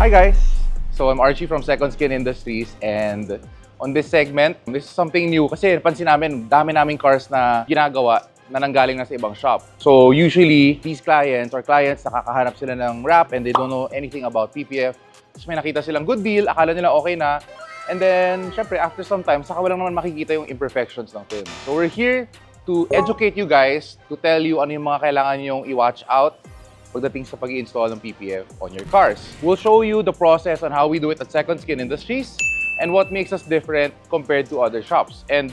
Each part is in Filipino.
Hi guys! So I'm Archie from Second Skin Industries, and on this segment, this is something new kasi pansin namin, dami naming cars na ginagawa na nanggaling na sa ibang shop. So usually, these clients nakakahanap sila ng wrap and they don't know anything about PPF. Tapos may nakita silang good deal, akala nila okay na. And then, syempre, after some time, saka walang naman makikita yung imperfections ng film. So we're here to educate you guys, to tell you ano yung mga kailangan yung i-watch out pagdating sa pag-i-install ng PPF on your cars. We'll show you the process on how we do it at Second Skin Industries and what makes us different compared to other shops. And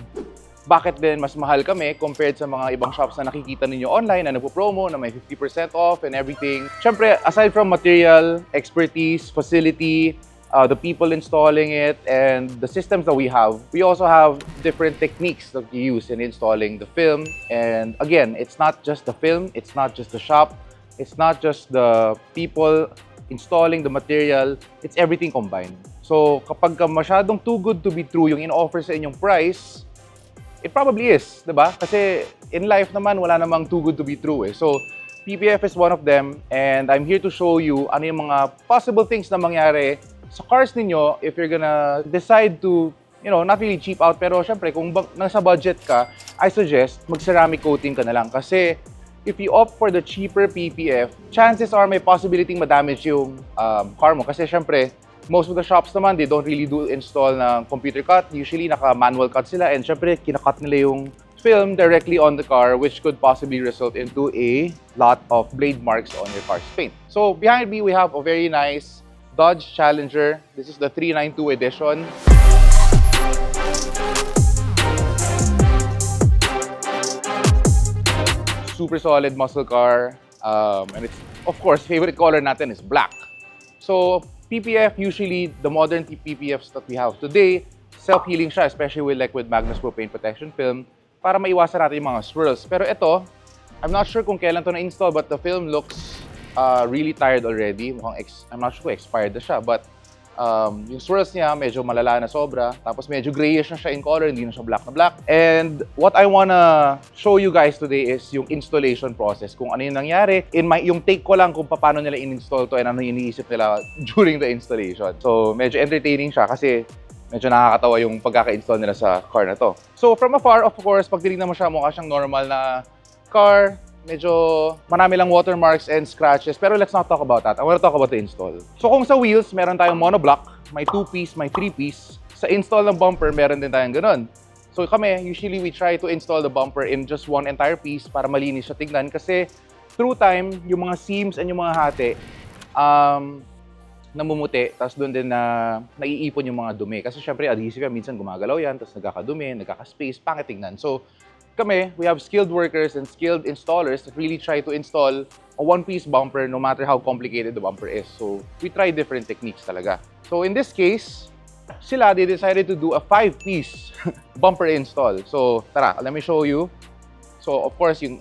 bakit din mas mahal kami compared sa mga ibang shops na nakikita ninyo online na nagpo-promo na may 50% off and everything. Siyempre, aside from material, expertise, facility, the people installing it, and the systems that we also have different techniques that we use in installing the film. And again, it's not just the film, it's not just the shop, it's not just the people installing the material, it's everything combined. So kapag masyadong too good to be true yung in-offer sa inyong price, it probably is, diba? Kasi in life naman, wala namang too good to be true eh. So PPF is one of them, and I'm here to show you ano yung mga possible things na mangyari sa cars ninyo if you're gonna decide to, not really cheap out, pero syempre kung nasa budget ka, I suggest mag-ceramic coating ka na lang. Kasi if you opt for the cheaper PPF, chances are may possibility madamage yung car mo. Kasi syempre, most of the shops naman, they don't really do install ng computer cut. Usually, naka-manual cut sila. And syempre, kinakat nila yung film directly on the car, which could possibly result into a lot of blade marks on your car's paint. So behind me, we have a very nice Dodge Challenger. This is the 392 edition. Super solid muscle car. And it's, of course, favorite color natin is black. So PPF, usually the modern PPFs that we have today, self-healing siya, especially with Magnus Pro Paint Protection Film, para maiwasan natin yung mga swirls. Pero ito, I'm not sure kung kailan to na-install, but the film looks really tired already. I'm not sure kung expired na siya, but yung swirls niya medyo malala na sobra. Tapos medyo grayish na siya in color, hindi na siya black na black. And what I wanna show you guys today is yung installation process. Kung ano yung nangyari, yung take ko lang kung paano nila in-install to and ano yung iniisip nila during the installation. So medyo entertaining siya kasi medyo nakakatawa yung pagkaka-install nila sa car na to. So from afar, of course, pag tinignan mo siya, mukha siyang normal na car. Medyo marami lang watermarks and scratches, pero let's not talk about that. I want to talk about the install. So kung sa wheels, meron tayong monoblock, may 2-piece, may 3-piece. Sa install ng bumper, meron din tayong ganun. So kami, usually we try to install the bumper in just one entire piece para malinis siya tignan. Kasi through time, yung mga seams and yung mga hati, namumuti, tapos doon din na naiipon yung mga dumi. Kasi syempre, adhesive yan, minsan gumagalaw yan, tapos nagkakadumi, nagkaka-space, pangit tignan. So kami, we have skilled workers and skilled installers that really try to install a one-piece bumper no matter how complicated the bumper is. So, we try different techniques talaga. So, in this case, they decided to do a 5-piece bumper install. So, tara, let me show you. So, of course, yung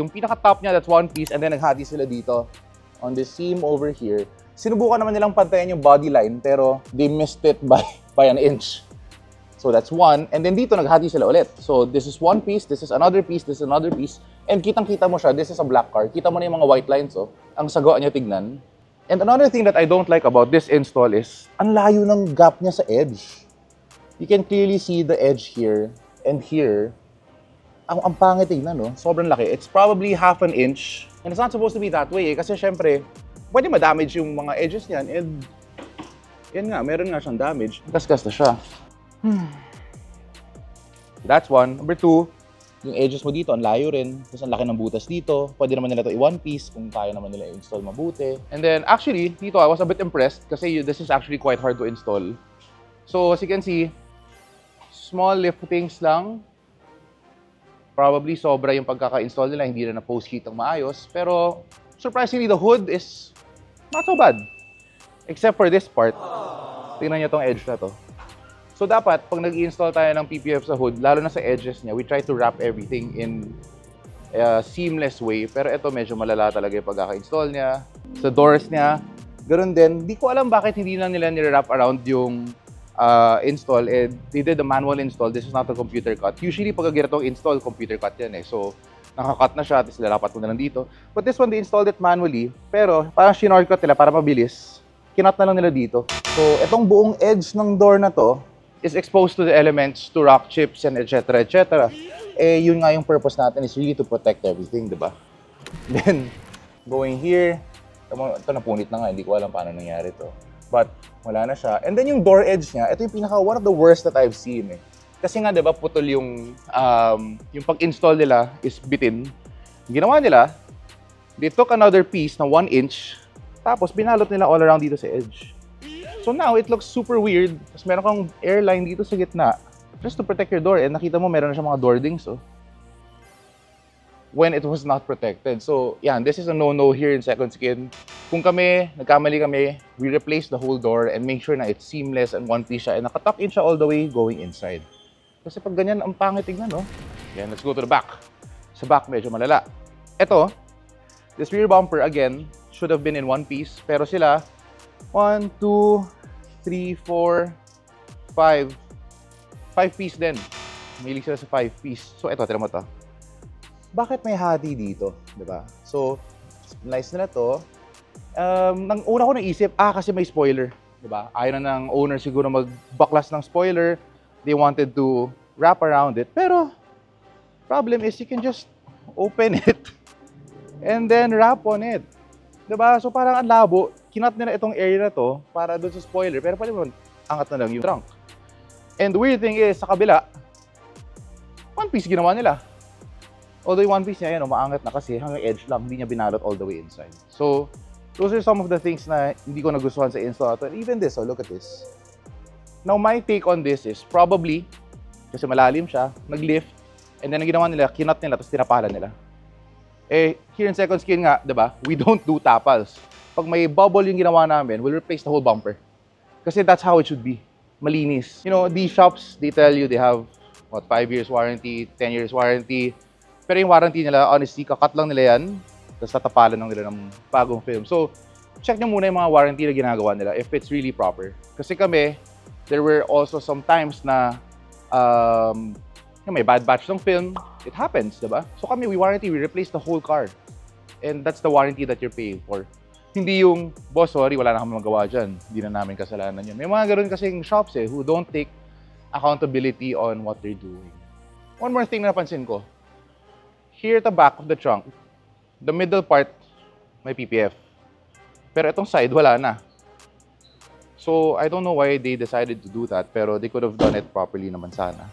pinaka-top niya, that's one piece, and then naghati sila dito on this seam over here. Sinubukan naman nilang pantayan yung body line, pero they missed it by an inch. So that's one. And then dito, naghati sila ulit. So this is one piece, this is another piece, this is another piece. And kitang-kita mo siya, this is a black car. Kita mo na yung mga white lines, oh. Ang sagwa niya tignan. And another thing that I don't like about this install is, ang layo ng gap niya sa edge. You can clearly see the edge here and here. Ang pangit tignan, no? Sobrang laki. It's probably half an inch. And it's not supposed to be that way, eh. Kasi syempre, pwede ma-damage yung mga edges niyan. And yan nga, meron nga siyang damage. Kaskas na siya. That's one. Number two, yung edges mo dito, ang layo rin. Tapos ang laki ng butas dito. Pwede naman nila ito i-one piece kung kaya naman nila i-install mabuti. And then, actually, dito I was a bit impressed kasi this is actually quite hard to install. So, as you can see, small liftings lang. Probably sobra yung pagkaka-install nila. Hindi na na-post heat ang maayos. Pero, surprisingly, the hood is not so bad. Except for this part. Tingnan niyo tong edge na to. So dapat, pag nag-install tayo ng PPF sa hood, lalo na sa edges niya, we try to wrap everything in a seamless way. Pero ito, medyo malala talaga yung pagkaka-install niya. Sa doors niya, ganoon din. Di ko alam bakit hindi lang nila nire-wrap around yung install. They did the manual install. This is not a computer cut. Usually, pag ganitong install, computer cut yan eh. So, nakakat na siya, tapos lalapat mo na lang dito. But this one, they installed it manually. Pero, parang shinortcut nila para mabilis. kinat na lang nila dito. So, itong buong edge ng door na to is exposed to the elements, to rock chips, and etc. etc. Eh, yun nga yung purpose natin is really to protect everything, di ba? Then, going here, ito napunit na nga, hindi ko alam paano nangyari to. But, wala na siya. And then yung door edge niya, ito yung one of the worst that I've seen eh. Kasi nga, di ba, putol yung pag-install nila is bitin. Ginawa nila, they took another piece na 1 inch, tapos binalot nila all around dito sa edge. So now, it looks super weird. Tapos meron kang airline dito sa gitna, just to protect your door. And nakita mo, meron na siya mga door dings, oh. When it was not protected. So, yan, this is a no-no here in Second Skin. Kung nagkamali kami, we replace the whole door and make sure na it's seamless and one piece siya and nakatuck in siya all the way going inside. Kasi pag ganyan, ang pangit tignan, no? Yan, let's go to the back. Sa back, medyo malala. Ito, this rear bumper, again, should have been in one piece. Pero sila, 1, 2, 3, 4, 5. 5 piece din. Mahilig sila sa 5 piece. So, ito, tira mo to. Bakit may hati dito? Diba? So, nice nila to. Nang una ko naisip, kasi may spoiler. Diba? Ayaw na ng owner siguro magbaklas ng spoiler. They wanted to wrap around it. Pero, problem is you can just open it and then wrap on it. Diba? So, parang ang labo. Kinat nila itong area na to para doon sa spoiler. Pero pala mo, angat na lang yung trunk. And the weird thing is, sa kabila, one piece ginawa nila. Although yung one piece niya, yan, umaangat na kasi hanggang edge lang, hindi niya binalot all the way inside. So, those are some of the things na hindi ko nagustuhan sa install. And even this, look at this. Now, my take on this is probably, kasi malalim siya, nag-lift, and then ang ginawa nila, kinat nila, tapos tinapalan nila. Eh, here in Second Skin nga, diba, we don't do tapals. Pag may bubble yung ginawa namin, we'll replace the whole bumper. Kasi that's how it should be. Malinis. You know, these shops, they tell you they have, 5 years warranty, 10 years warranty. Pero yung warranty nila, honestly, kakat lang nila yan, tapos tatapalan lang nila ng bagong film. So, check nyo muna yung mga warranty na ginagawa nila if it's really proper. Kasi kami, there were also some times na may bad batch ng film. It happens, diba? So kami, we replace the whole car. And that's the warranty that you're paying for. Hindi yung, boss, sorry, wala na kami magawa dyan. Hindi na namin kasalanan yun. May mga ganoon kasing shops who don't take accountability on what they're doing. One more thing na napansin ko. Here at the back of the trunk, the middle part, may PPF. Pero itong side, wala na. So, I don't know why they decided to do that, pero they could have done it properly naman sana.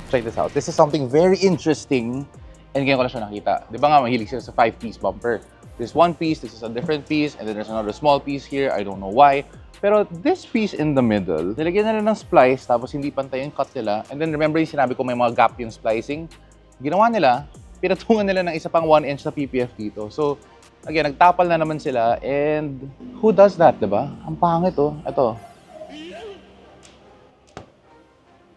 Check this out. This is something very interesting, and ngayon ko lang siya nakita. Di ba nga, mahilig sila sa 5-piece bumper. This one piece, this is a different piece, and then there's another small piece here. I don't know why. Pero this piece in the middle, nilagyan nila ng splice, tapos hindi pantay yung cut nila. And then remember yung sinabi ko may mga gap yung splicing? Ginawa nila, pinatungan nila ng isa pang 1 inch na PPF dito. So, again, nagtapal na naman sila. And who does that, diba? Ang pangit, oh. Ito.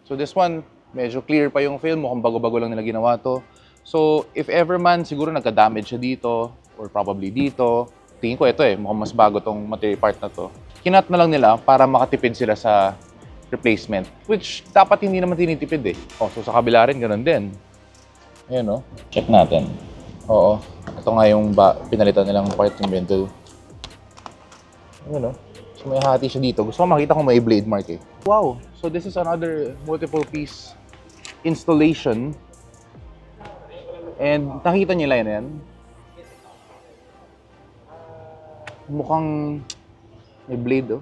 So, this one, medyo clear pa yung film. Mukhang bago-bago lang nila ginawa to. So, if ever man, siguro nagka-damage siya dito or probably dito. Tingin ko ito mukhang mas bago tong material part na to. Kinat na lang nila para makatipid sila sa replacement. Which, dapat hindi naman tinitipid Oh, so sa kabila rin, ganun din. Ayan, check natin. Oo. Ito nga yung pinalitan nilang part yung bendel. Ayan, So may hati siya dito. Gusto ko makita kung may blade mark Wow! So this is another multiple piece installation. And nakita niyo lang yan. Mukhang may blade,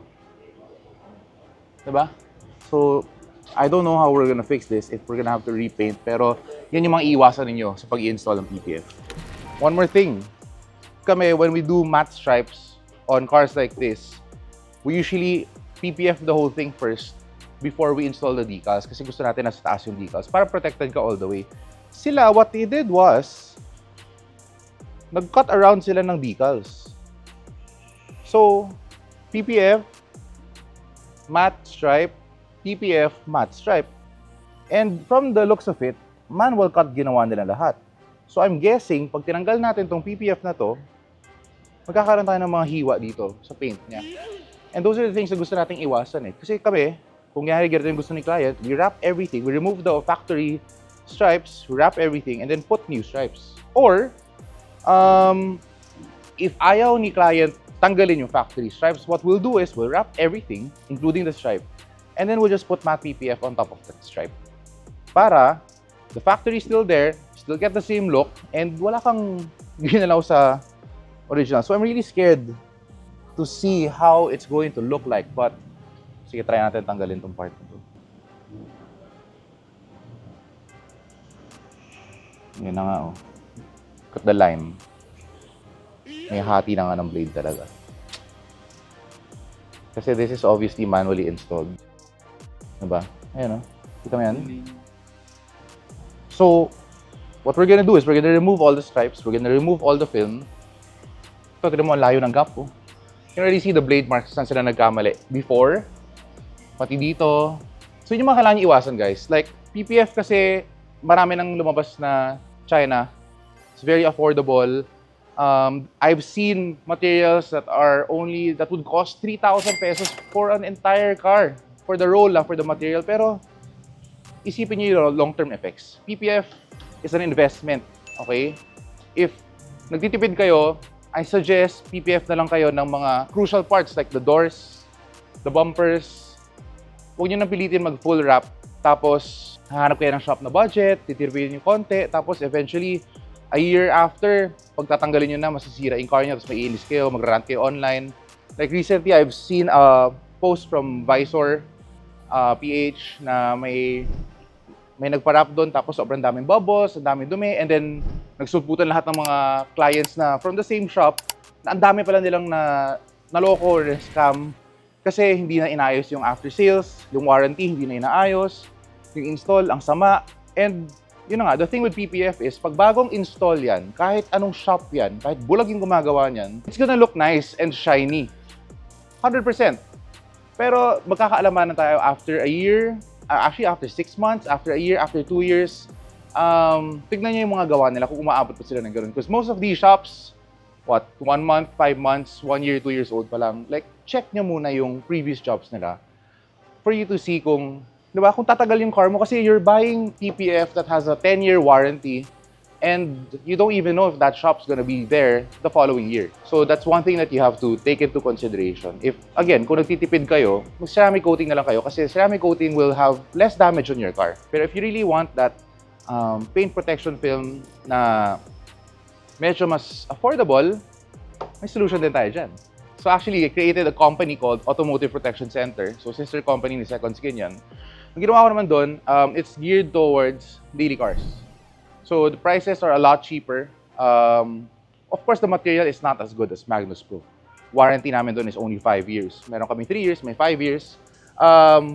Diba? So, I don't know how we're gonna fix this, if we're gonna have to repaint, pero yan yung mga iwasan ninyo sa pag-i-install ng PPF. One more thing. Kami, when we do matte stripes on cars like this, we usually PPF the whole thing first before we install the decals kasi gusto natin nasa taas yung decals para protected ka all the way. Sila, what they did was, nag-cut around sila ng decals. So, PPF, matte stripe, PPF, matte stripe. And from the looks of it, manual cut ginawa nila lahat. So I'm guessing, pag tinanggal natin tong PPF na to, magkakaroon tayo ng mga hiwa dito sa paint niya. And those are the things na gusto nating iwasan Kasi kami, kung ganyan yung gusto ni client, we wrap everything, we remove the factory stripes, wrap everything, and then put new stripes. Or, if ayaw ni client tanggalin yung factory stripes. What we'll do is we'll wrap everything, including the stripe, and then we'll just put matte PPF on top of that stripe. Para the factory is still there, still get the same look, and wala kang ginalaw sa original. So I'm really scared to see how it's going to look like. But sige, try natin tanggalin tong part na to. Yan na nga, oh. Cut the line. May hati na nga ng blade talaga. Kasi this is obviously manually installed. Diba? Ayan, oh. Kita mo yan? So, what we're gonna do is we're gonna remove all the stripes, we're gonna remove all the film. Ito, tignan mo, ang layo ng gap, oh. You can already see the blade marks saan sila nagkamali. Before, pati dito. So, yun yung mga kailangan iwasan, guys. Like, PPF kasi, marami nang lumabas na China. It's very affordable. I've seen materials that would cost 3,000 pesos for an entire car. For the roll lang, for the material. Pero, isipin niyo yung long-term effects. PPF is an investment, okay? If nagtitipid kayo, I suggest PPF na lang kayo ng mga crucial parts like the doors, the bumpers. Huwag niyo nang pilitin mag-full wrap. Tapos, hahanap kayo ng shop na budget, titirpihin yung konti, tapos eventually, a year after, pagtatanggalin nyo na, masisira yung car nyo, tapos may ilis kayo, magrarant kayo online. Like recently, I've seen a post from Visor PH na may nagpa-wrap doon, tapos sobrang daming bubbles, ang daming dumi, and then nagsulputan lahat ng mga clients na from the same shop, na ang dami pala nilang naloko or scam kasi hindi na inaayos yung after sales, yung warranty hindi na inaayos, yung install, ang sama. And yun na nga, the thing with PPF is, pag bagong install yan, kahit anong shop yan, kahit bulag yung gumagawa niyan, it's gonna look nice and shiny. 100%. Pero magkakaalaman na tayo after a year, actually after 6 months, after a year, after 2 years, tignan nyo yung mga gawa nila kung umaabot pa sila ng ganun. Because most of these shops, 1 month, 5 months, 1 year, 2 years old pa lang, like, check nyo muna yung previous jobs nila for you to see kung, di ba, kung tatagal yung car mo kasi you're buying PPF that has a 10-year warranty and you don't even know if that shop's gonna be there the following year. So that's one thing that you have to take into consideration. If, again, kung nagtitipid kayo, mag-ceramic coating na lang kayo kasi ceramic coating will have less damage on your car. Pero if you really want that paint protection film na medyo mas affordable, may solution din tayo dyan. So actually, I created a company called Automotive Protection Center. So sister company ni Second Skin yan. Ang ginawa ko naman doon, it's geared towards daily cars. So the prices are a lot cheaper. Of course, the material is not as good as Magnus Pro. Warranty namin doon is only 5 years. Meron kami 3 years, may 5 years.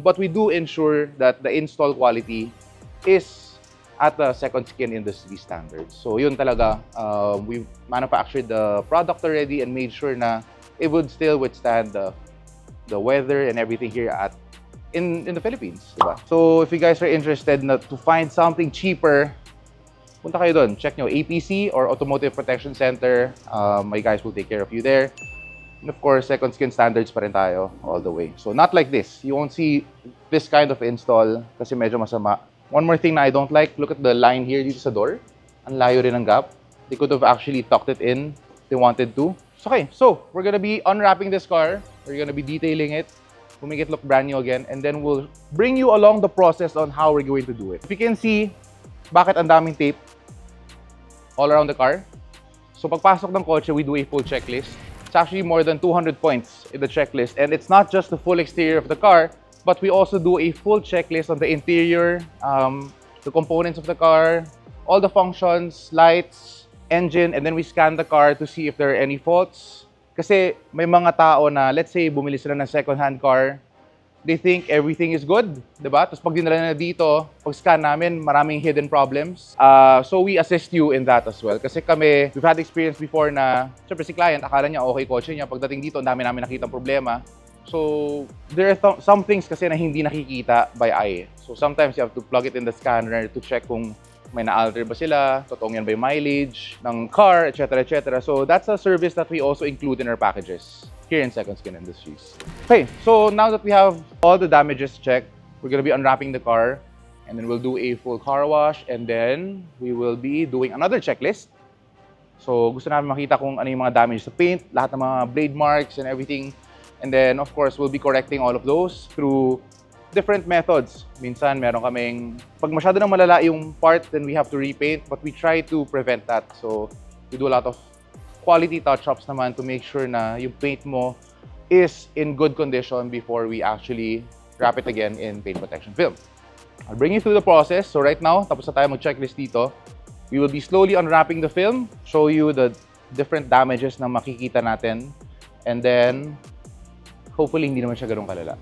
But we do ensure that the install quality is at the Second Skin industry standards. So yun talaga, we manufactured the product already and made sure na it would still withstand the weather and everything here in the Philippines, diba? So if you guys are interested to find something cheaper, punta kayo doon. Check nyo APC or Automotive Protection Center. My guys will take care of you there. And of course, Second Skin standards pa rin tayo all the way. So not like this. You won't see this kind of install kasi medyo masama. One more thing na I don't like, look at the line here dito sa door. Ang layo rin ng gap. They could have actually tucked it in if they wanted to. Okay, so we're gonna be unwrapping this car. We're gonna be detailing it. We'll make it look brand new again. And then we'll bring you along the process on how we're going to do it. If you can see, bakit ang daming tape all around the car. So pagpasok ng kotse, we do a full checklist. It's actually more than 200 points in the checklist. And it's not just the full exterior of the car, but we also do a full checklist on the interior, the components of the car, all the functions, lights, engine, and then we scan the car to see if there are any faults. Kasi may mga tao na, let's say, bumili sila ng second-hand car, they think everything is good, diba? Tapos pag dinala na dito, pag scan namin, maraming hidden problems. So we assist you in that as well. Kasi kami, we've had experience before na, syempre si client, akala niya okay kotse niya. Pagdating dito, ang dami namin nakitang problema. So there are some things kasi na hindi nakikita by eye. So sometimes you have to plug it in the scanner to check kung may na-alter ba sila, totoong yan ba yung mileage ng car, etc. etc. So that's a service that we also include in our packages here in Second Skin Industries. Okay, so now that we have all the damages checked, we're gonna be unwrapping the car, and then we'll do a full car wash, and then we will be doing another checklist. So gusto namin makita kung ano yung mga damage sa paint, lahat ng mga blade marks and everything. And then of course, we'll be correcting all of those through different methods. Minsan meron kaming, pag masyado nang malala yung part, then we have to repaint, but we try to prevent that. So we do a lot of quality touch-ups naman to make sure na yung paint mo is in good condition before we actually wrap it again in paint protection film. I'll bring you through the process. So right now, tapos na tayo mag-checklist dito. We will be slowly unwrapping the film, show you the different damages na makikita natin, and then hopefully hindi naman siya ganun kalala.